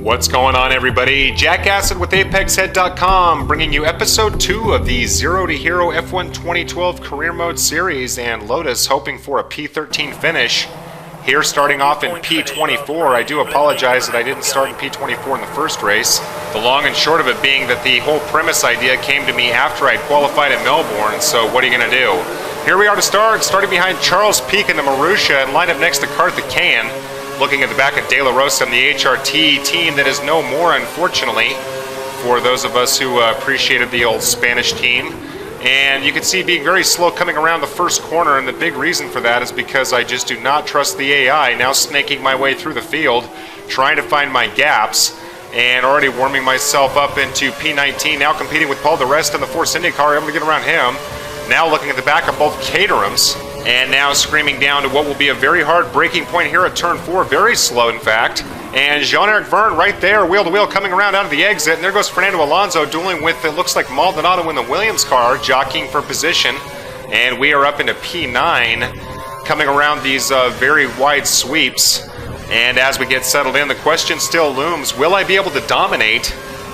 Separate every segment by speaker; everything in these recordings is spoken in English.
Speaker 1: What's going on, everybody? Jack Acid with ApexHead.com, bringing you episode 2 of the Zero to Hero F1 2012 Career Mode Series, and Lotus hoping for a P13 finish. Here starting off in P24. I do apologize that I didn't start in P24 in the first race. The long and short of it being that the whole premise idea came to me after I'd qualified at Melbourne, so what are you going to do? Here we are to start, starting behind Charles Peak in the Marussia and lined up next to Carthacayan. Looking at the back of De La Rosa and the HRT team that is no more, unfortunately, for those of us who appreciated the old Spanish team. And you can see being very slow coming around the first corner, and the big reason for that is because I just do not trust the AI. Now snaking my way through the field, trying to find my gaps, and already warming myself up into P19, now competing with Paul DeRest in the Force IndyCar, able to get around him. Now looking at the back of both Caterhams, and now screaming down to what will be a very hard braking point here at turn 4, very slow in fact. And Jean-Eric Verne right there, wheel to wheel, coming around out of the exit, and there goes Fernando Alonso dueling with, it looks like Maldonado in the Williams car, jockeying for position. And we are up into P9, coming around these very wide sweeps. And as we get settled in, the question still looms, will I be able to dominate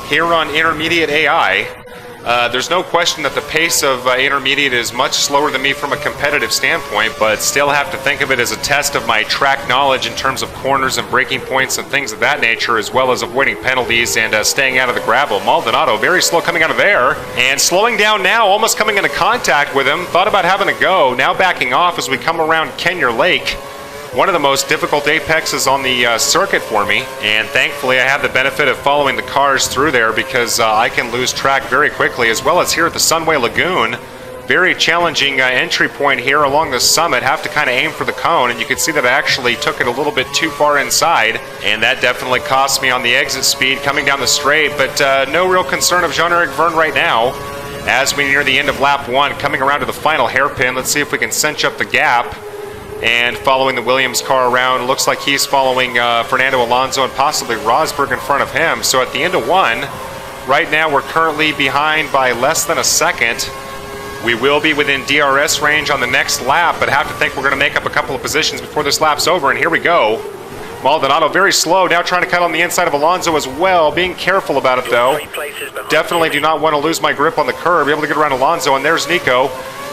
Speaker 1: here on Intermediate AI? There's no question that the pace of Intermediate is much slower than me from a competitive standpoint, but still have to think of it as a test of my track knowledge in terms of corners and braking points and things of that nature, as well as avoiding penalties and staying out of the gravel. Maldonado very slow coming out of there, and slowing down now, almost coming into contact with him. Thought about having a go, now backing off as we come around Kenyer Lake. One of the most difficult apexes on the circuit for me, and thankfully I have the benefit of following the cars through there because I can lose track very quickly, as well as here at the Sunway Lagoon. Very challenging entry point here along the summit. Have to kind of aim for the cone, and you can see that I actually took it a little bit too far inside, and that definitely cost me on the exit speed coming down the straight, but no real concern of Jean-Eric Verne right now. As we near the end of lap 1, coming around to the final hairpin, let's see if we can cinch up the gap. And following the Williams car around, looks like he's following Fernando Alonso and possibly Rosberg in front of him. So at the end of 1, right now we're currently behind by less than a second. We will be within DRS range on the next lap, but have to think we're going to make up a couple of positions before this lap's over, and here we go. Maldonado very slow, now trying to cut on the inside of Alonso as well, being careful about it though. Definitely do not want to lose my grip on the curb, able to get around Alonso, and there's Nico.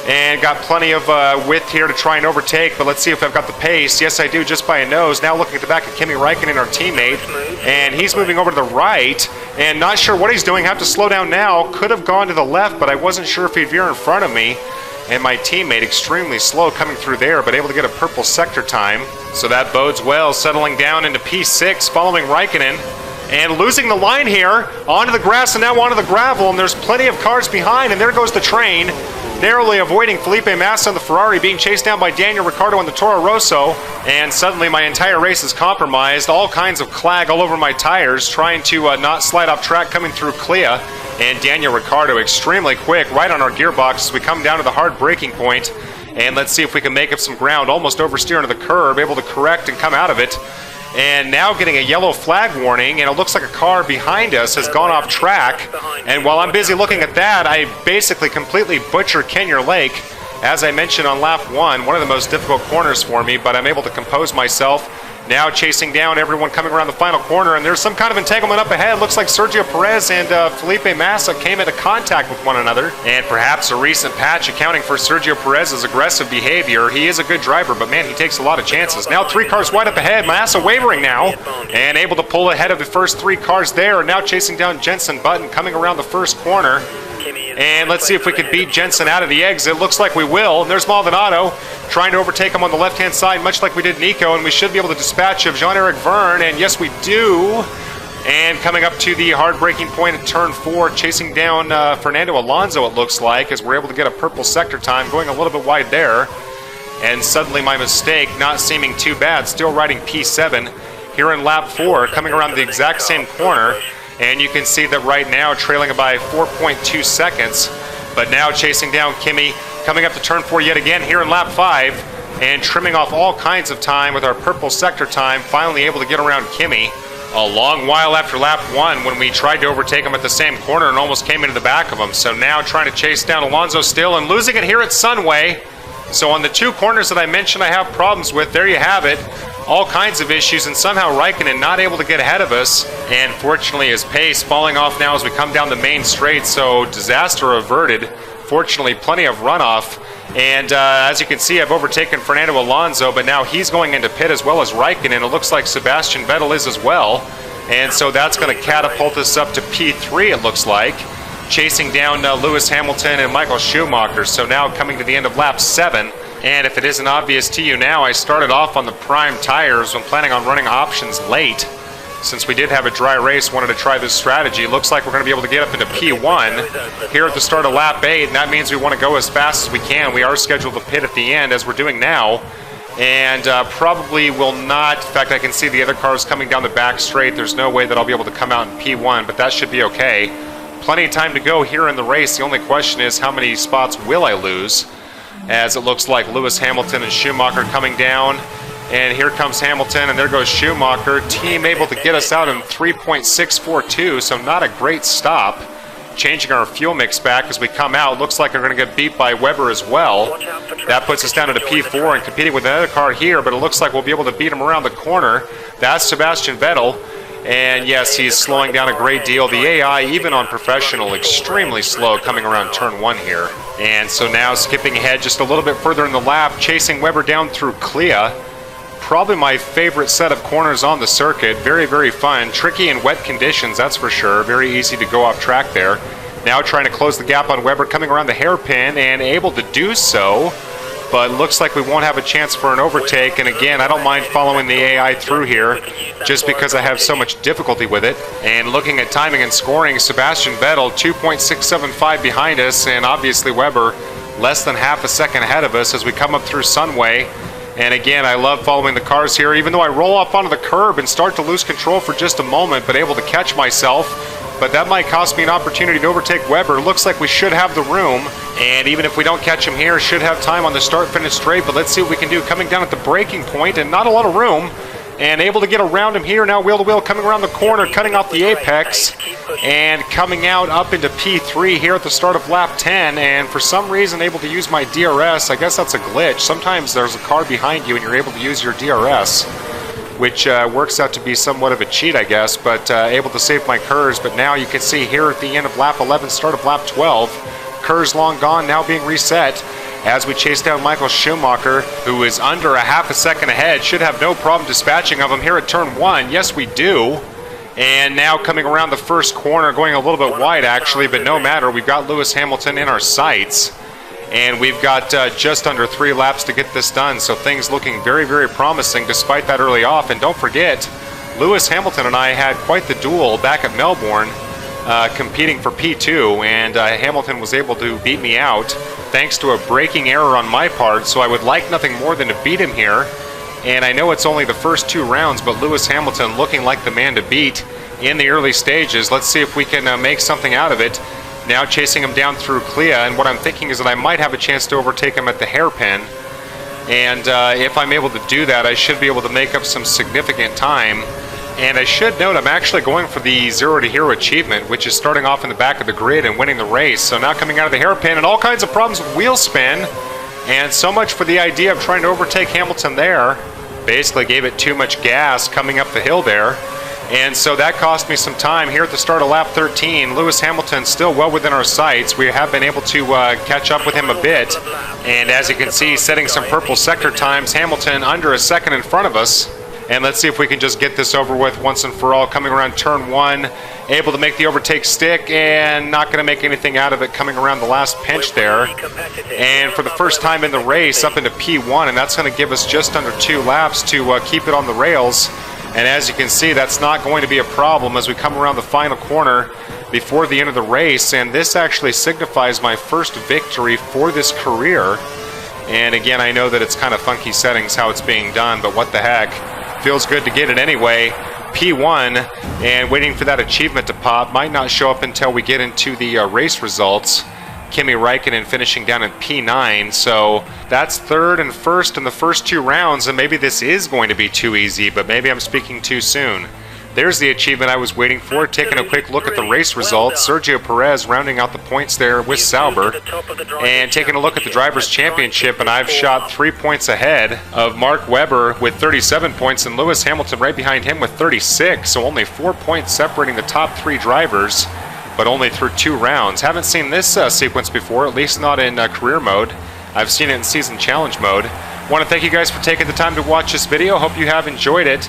Speaker 1: And got plenty of width here to try and overtake, but let's see if I've got the pace. Yes, I do, just by a nose. Now looking at the back of Kimi Räikkönen, our teammate, and he's moving over to the right, and not sure what he's doing. Have to slow down now. Could have gone to the left, but I wasn't sure if he'd veer in front of me. And my teammate extremely slow coming through there, but able to get a purple sector time. So that bodes well, settling down into P6, following Räikkönen. And losing the line here, onto the grass and now onto the gravel, and there's plenty of cars behind, and there goes the train. Narrowly avoiding Felipe Massa in the Ferrari, being chased down by Daniel Ricciardo in the Toro Rosso, and suddenly my entire race is compromised. All kinds of clag all over my tires, trying to not slide off track coming through Clea, and Daniel Ricciardo extremely quick, right on our gearbox as we come down to the hard braking point, and let's see if we can make up some ground, almost oversteer into the curb, able to correct and come out of it. And now getting a yellow flag warning, and it looks like a car behind us has gone off track. And while I'm busy looking at that, I basically completely butcher Kenyer Lake. As I mentioned on lap 1, one of the most difficult corners for me, but I'm able to compose myself. Now chasing down everyone coming around the final corner, and there's some kind of entanglement up ahead. Looks like Sergio Perez and Felipe Massa came into contact with one another, and perhaps a recent patch accounting for Sergio Perez's aggressive behavior. He is a good driver, but man, he takes a lot of chances. Now 3 cars wide up ahead, Massa wavering now, and able to pull ahead of the first 3 cars there, and now chasing down Jenson Button coming around the first corner. And let's see if we can beat Jensen out of the exit. Looks like we will. And there's Maldonado trying to overtake him on the left-hand side, much like we did Nico, and we should be able to dispatch of Jean-Eric Verne, and yes, we do. And coming up to the hard braking point at turn 4, chasing down Fernando Alonso, it looks like, as we're able to get a purple sector time, going a little bit wide there. And suddenly my mistake, not seeming too bad, still riding P7 here in lap 4, coming around the exact same corner. And you can see that right now trailing by 4.2 seconds, but now chasing down Kimi, coming up to turn 4 yet again here in lap 5, and trimming off all kinds of time with our purple sector time, finally able to get around Kimi. A long while after lap 1 when we tried to overtake him at the same corner and almost came into the back of him. So now trying to chase down Alonso still and losing it here at Sunway. So on the 2 corners that I mentioned I have problems with, there you have it. all kinds of issues, and somehow Raikkonen not able to get ahead of us. And fortunately his pace falling off now as we come down the main straight, so disaster averted. Fortunately, plenty of runoff. And as you can see, I've overtaken Fernando Alonso, but now he's going into pit as well as Raikkonen. It looks like Sebastian Vettel is as well. And so that's going to catapult us up to P3, it looks like, chasing down Lewis Hamilton and Michael Schumacher. So now coming to the end of lap 7. And if it isn't obvious to you now, I started off on the prime tires when planning on running options late. Since we did have a dry race, wanted to try this strategy. Looks like we're going to be able to get up into P1 here at the start of lap 8, and that means we want to go as fast as we can. We are scheduled to pit at the end, as we're doing now, and probably will not. In fact, I can see the other cars coming down the back straight. There's no way that I'll be able to come out in P1, but that should be okay. Plenty of time to go here in the race. The only question is how many spots will I lose, as it looks like Lewis Hamilton and Schumacher coming down. And here comes Hamilton, and there goes Schumacher. Team able to get us out in 3.642, so not a great stop. Changing our fuel mix back as we come out. Looks like we're going to get beat by Webber as well. That puts us down into P4 and competing with another car here, but it looks like we'll be able to beat him around the corner. That's Sebastian Vettel. And yes, he's slowing down a great deal. The AI, even on professional, extremely slow coming around turn 1 here. And so now skipping ahead just a little bit further in the lap, chasing Webber down through Clea. Probably my favorite set of corners on the circuit. Very, very fun. Tricky in wet conditions, that's for sure. Very easy to go off track there. Now trying to close the gap on Webber, coming around the hairpin and able to do so. But looks like we won't have a chance for an overtake. And again, I don't mind following the AI through here just because I have so much difficulty with it. And looking at timing and scoring, Sebastian Vettel 2.675 behind us, and obviously Webber less than half a second ahead of us as we come up through Sunway. And again, I love following the cars here, even though I roll off onto the curb and start to lose control for just a moment, but able to catch myself. But that might cost me an opportunity to overtake Webber. Looks like we should have the room, and even if we don't catch him here, should have time on the start-finish straight. But let's see what we can do. Coming down at the braking point, and not a lot of room, and able to get around him here. Now wheel-to-wheel coming around the corner, cutting off the apex, and coming out up into P3 here at the start of lap 10. And for some reason able to use my DRS. I guess that's a glitch. Sometimes there's a car behind you and you're able to use your DRS, which works out to be somewhat of a cheat, I guess, but able to save my KERS. But now you can see here at the end of lap 11, start of lap 12, KERS long gone, now being reset as we chase down Michael Schumacher, who is under a half a second ahead. Should have no problem dispatching of him here at turn 1. Yes, we do. And now coming around the first corner, going a little bit wide actually, but no matter. We've got Lewis Hamilton in our sights, and we've got just under 3 laps to get this done. So things looking very, very promising despite that early off. And don't forget, Lewis Hamilton and I had quite the duel back at Melbourne, competing for P2, and Hamilton was able to beat me out thanks to a braking error on my part. So I would like nothing more than to beat him here. And I know it's only the first 2 rounds, but Lewis Hamilton looking like the man to beat in the early stages. Let's see if we can make something out of it. Now chasing him down through Clea, and what I'm thinking is that I might have a chance to overtake him at the hairpin. And if I'm able to do that, I should be able to make up some significant time. And I should note I'm actually going for the 0 to hero achievement, which is starting off in the back of the grid and winning the race. So now coming out of the hairpin, and all kinds of problems with wheel spin. And so much for the idea of trying to overtake Hamilton there. Basically gave it too much gas coming up the hill there. And so that cost me some time here at the start of lap 13. Lewis Hamilton still well within our sights. We have been able to catch up with him a bit. And as you can see, setting some purple sector times, Hamilton under a second in front of us. And let's see if we can just get this over with once and for all. Coming around turn 1, able to make the overtake stick, and not going to make anything out of it coming around the last pinch there. And for the first time in the race, up into P1, and that's going to give us just under 2 laps to keep it on the rails. And as you can see, that's not going to be a problem as we come around the final corner before the end of the race. And this actually signifies my first victory for this career. And again, I know that it's kind of funky settings how it's being done, but what the heck. Feels good to get it anyway. P1, and waiting for that achievement to pop. Might not show up until we get into the race results. Kimi Räikkönen finishing down at P9, so that's 3rd and 1st in the first 2 rounds, and maybe this is going to be too easy, but maybe I'm speaking too soon. There's the achievement I was waiting for. Taking a quick look at the race results, Sergio Perez rounding out the points there with Sauber. And taking a look at the Drivers' Championship, and I've shot 3 points ahead of Mark Webber with 37 points, and Lewis Hamilton right behind him with 36. So only 4 points separating the top 3 drivers, but only through 2 rounds. Haven't seen this sequence before, at least not in career mode. I've seen it in season challenge mode. Want to thank you guys for taking the time to watch this video. Hope you have enjoyed it.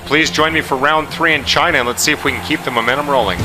Speaker 1: Please join me for round 3 in China, and let's see if we can keep the momentum rolling.